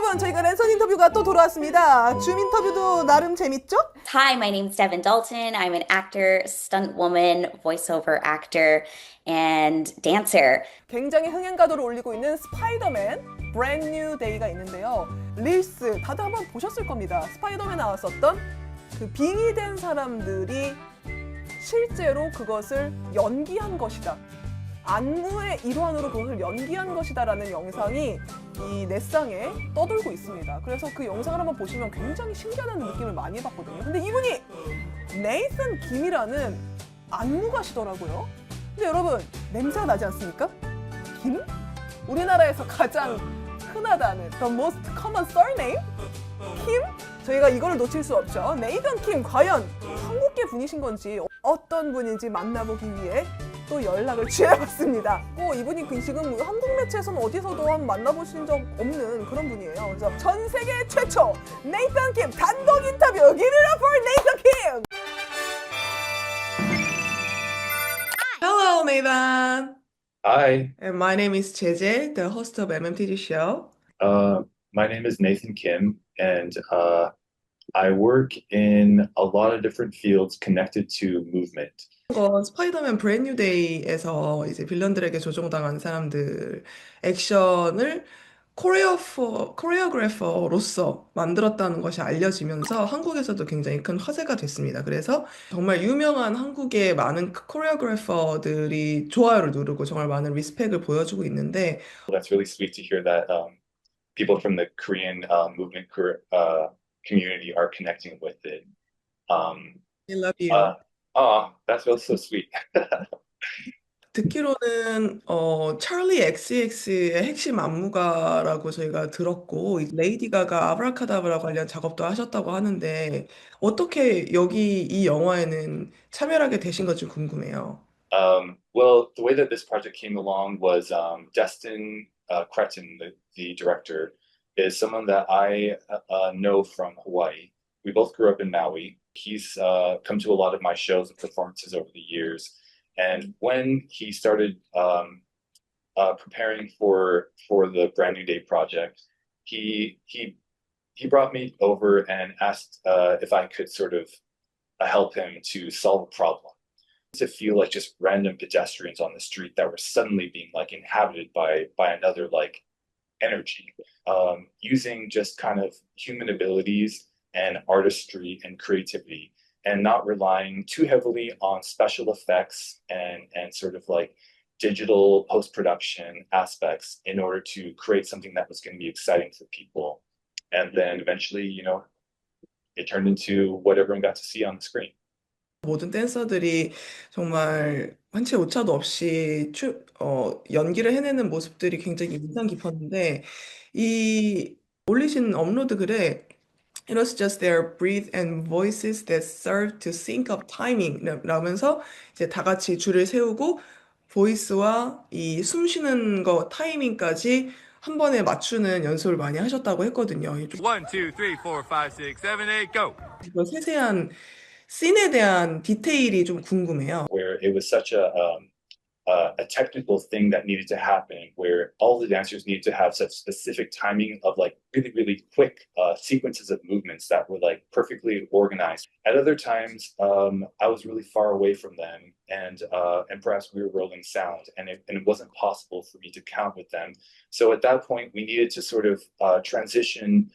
여러분, 저희가 랜선 인터뷰가 또 돌아왔습니다. 줌 인터뷰도 나름 재밌죠? Hi, my name is Devin Dalton. I'm an actor, stunt woman, voiceover actor, and dancer. 굉장히 흥행가도를 올리고 있는 스파이더맨 브랜드 뉴 데이가 있는데요. 릴스 다들 한번 보셨을 겁니다. 스파이더맨 나왔었던 그 빙의된 사람들이 실제로 그것을 연기한 것이다. 안무의 일환으로 그것을 연기한 것이다라는 영상이 이 넷상에 떠돌고 있습니다. 그래서 그 영상을 한번 보시면 굉장히 신기하다는 느낌을 많이 받거든요. 근데 이분이 네이선 김이라는 안무가시더라고요. 근데 여러분, 냄새가 나지 않습니까? 김? 우리나라에서 가장 흔하다는 The most common surname? 김? 저희가 이거를 놓칠 수 없죠. 네이선 김, 과연 한국계 분이신 건지 어떤 분인지 만나보기 위해 또 연락을 취해봤습니다. 이분이 지금 한국 매체에서는 어디서도 한 만나보신 적 없는 그런 분이에요. 그래서 전 세계 최초 네이선 김 단독 인터뷰 Give it up for 네이선 김! Hello, Nathan. Hi, And my name is JJ, the host of MMTG show. my name is Nathan Kim, and I work in a lot of different fields connected to movement. 스파이더맨 브랜드 뉴 데이에서 이제 빌런들에게 조종당한 사람들 액션을 코리오그래퍼로서 만들었다는 것이 알려지면서 한국에서도 굉장히 큰 화제가 됐습니다. 그래서 정말 유명한 한국의 많은 코리오그래퍼들이 좋아요를 누르고 정말 많은 리스펙을 보여주고 있는데 That's really sweet to hear that people from the Korean movement community are connecting with it. I love you. That feels so sweet. 듣기로는 찰리 XCX의 핵심 안무가라고 저희가 들었고 레이디 가가 아브라카다브라 관련 작업도 하셨다고 하는데 어떻게 여기 이 영화에는 참여하게 되신 건지 궁금해요. Well, the way that this project came along was Destin Cretton, the director, is someone that I know from Hawaii. We both grew up in Maui. He's come to a lot of my shows and performances over the years. And when he started preparing for the Brand New Day project, he brought me over and asked if I could sort of help him to solve a problem. To feel like just random pedestrians on the street that were suddenly being like inhabited by another like energy, using just kind of human abilities and artistry and creativity, and not relying too heavily on special effects and sort of like digital post-production aspects in order to create something that was going to be exciting for people. And then eventually, it turned into what everyone got to see on the screen. 모든 댄서들이 정말 한치 오차도 없이 연기를 해내는 모습들이 굉장히 인상 깊었는데 이 올리신 업로드 글에 It was just their breath and voices that served to sync up timing 라면서 이제 다 같이 줄을 세우고 보이스와 이 숨 쉬는 거 타이밍까지 한 번에 맞추는 연습을 많이 하셨다고 했거든요. One, two, three, four, five, six, seven, eight, go. 좀 세세한 씬에 대한 디테일이 좀 궁금해요. Where it was such a technical thing that needed to happen, where all the dancers needed to have such specific timing of like really, really quick sequences of movements that were like perfectly organized. At other times, I was really far away from them, and perhaps we were rolling sound, and it wasn't possible for me to count with them. So at that point, we needed to sort of transition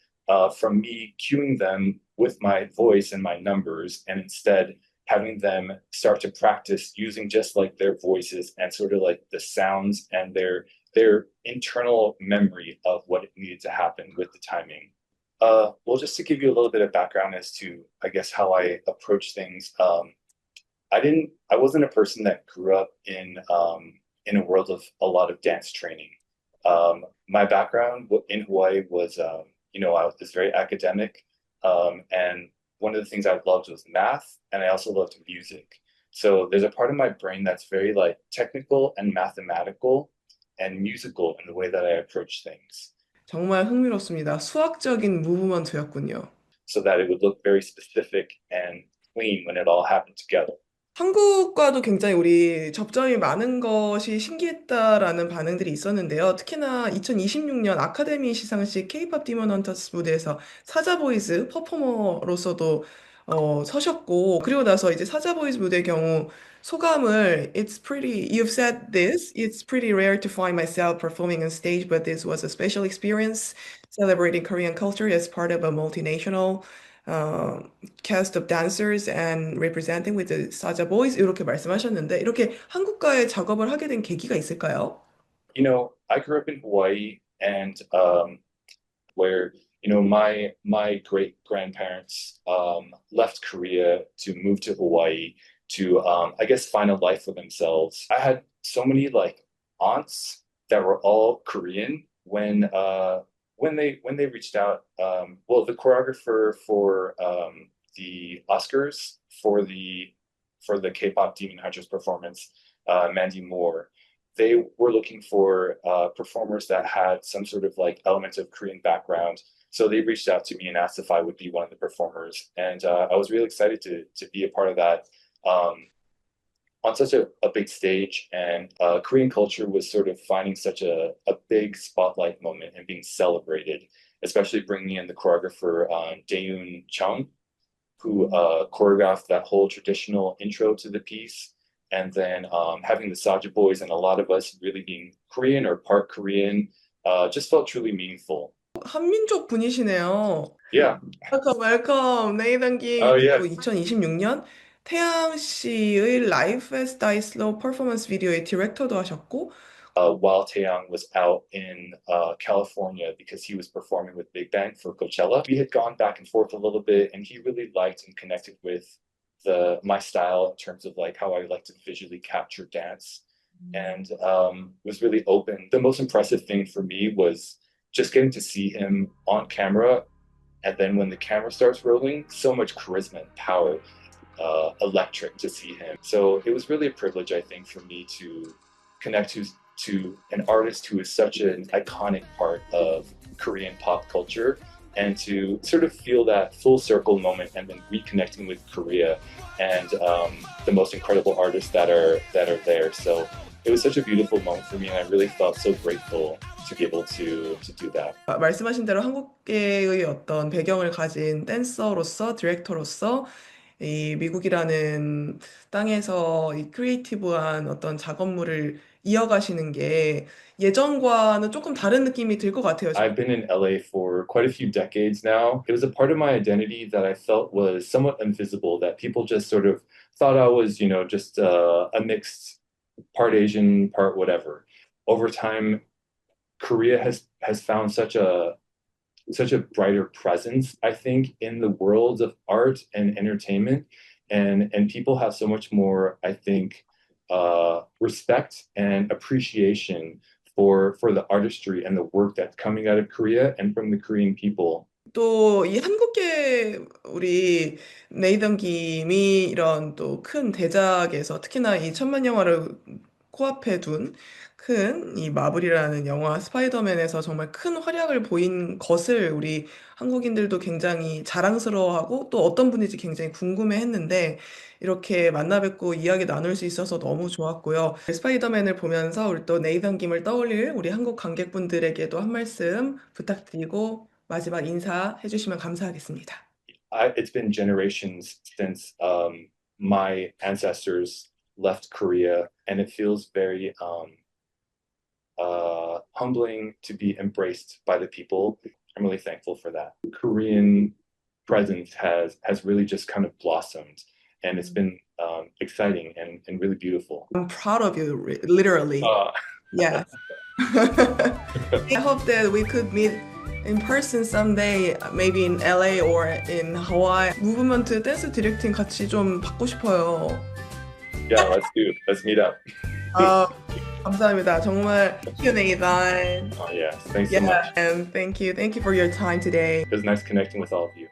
from me cueing them with my voice and my numbers, and instead having them start to practice using just like their voices and sort of like the sounds and their internal memory of what needed to happen with the timing. Well, just to give you a little bit of background as to, I guess, how I approach things. I wasn't a person that grew up in a world of a lot of dance training. My background in Hawaii was, I was very academic, and one of the things I loved was math, and I also loved music. So there's a part of my brain that's very like technical and mathematical and musical in the way that I approach things. 정말 흥미롭습니다. 수학적인 무브먼트였군요. So that it would look very specific and clean when it all happened together. 한국과도 굉장히 우리 접점이 많은 것이 신기했다라는 반응들이 있었는데요. 특히나 2026년 아카데미 시상식 K-pop 디먼 헌터스 무대에서 사자보이즈 퍼포머로서도 서셨고, 그리고 나서 이제 사자보이즈 무대의 경우 소감을 you've said this, it's pretty rare to find myself performing on stage, but this was a special experience celebrating Korean culture as part of a multinational uh, cast of dancers and representing with the Saja Boys 이렇게 말씀하셨는데 이렇게 한국과의 작업을 하게 된 계기가 있을까요? You know, I grew up in Hawaii, and where my great grandparents left Korea to move to Hawaii to I guess find a life for themselves. I had so many like aunts that were all Korean when they reached out. Well, the choreographer for the Oscars for the K-pop Demon Hunters performance, Mandy Moore, they were looking for performers that had some sort of like element of Korean background. So they reached out to me and asked if I would be one of the performers, and I was really excited to be a part of that on such a big stage. And Korean culture was sort of finding such a big spotlight moment and being celebrated, especially bringing in the choreographer Daeun Chung, who choreographed that whole traditional intro to the piece. And then having the Saja Boys and a lot of us really being Korean or part Korean just felt truly meaningful. 한민족 분이시네요. Yeah. 웰컴, 네이단기. Oh, yeah. 그리고 2026년 태양 씨의 Life as Die Slow 퍼포먼스 비디오의 디렉터도 하셨고, While Taeyang was out in California because he was performing with Big Bang for Coachella, we had gone back and forth a little bit, and he really liked and connected with my style in terms of like how I like to visually capture dance, and was really open. The most impressive thing for me was just getting to see him on camera, and then when the camera starts rolling, so much charisma and power, electric to see him. So it was really a privilege, I think, for me to connect to an artist who is such an iconic part of Korean pop culture, and to sort of feel that full circle moment and then reconnecting with Korea and the most incredible artists that are there. So it was such a beautiful moment for me, and I really felt so grateful to be able to do that. 말씀하신 대로 한국계의 어떤 배경을 가진 댄서로서, 디렉터로서 이 미국이라는 땅에서 이 크리에이티브한 어떤 작업물을 이어가시는 게 예전과는 조금 다른 느낌이 들 것 같아요. I've been in LA for quite a few decades now. It was a part of my identity that I felt was somewhat invisible, that people just sort of thought I was, just a mixed part Asian, part whatever. Over time, Korea has found such a brighter presence, I think, in the world of art and entertainment, and people have so much more, I think, respect and appreciation for the artistry and the work that's coming out of Korea and from the Korean people. 또 이 한국계 우리 네이던 김이 이런 또 큰 대작에서 특히나 이 천만 영화를 코앞에 둔 큰 이 마블이라는 영화 스파이더맨에서 정말 큰 활약을 보인 것을 우리 한국인들도 굉장히 자랑스러워하고 또 어떤 분인지 굉장히 궁금해했는데 이렇게 만나 뵙고 이야기 나눌 수 있어서 너무 좋았고요. 스파이더맨을 보면서 우리 또 네이던 김을 떠올릴 우리 한국 관객분들에게도 한 말씀 부탁드리고 마지막 인사해 주시면 감사하겠습니다. It's been generations since my ancestors left Korea, and it feels very humbling to be embraced by the people. I'm really thankful for that. Korean presence has really just kind of blossomed, and it's been exciting and really beautiful. I'm proud of you, literally. Yes. I hope that we could meet in person someday, maybe in LA or in Hawaii. 무브먼트 댄스 디렉팅 같이 좀 받고 싶어요. Yeah, let's meet up. 감사합니다. 정말 Q&A 단. Yes, thanks so much. And thank you for your time today. It was nice connecting with all of you.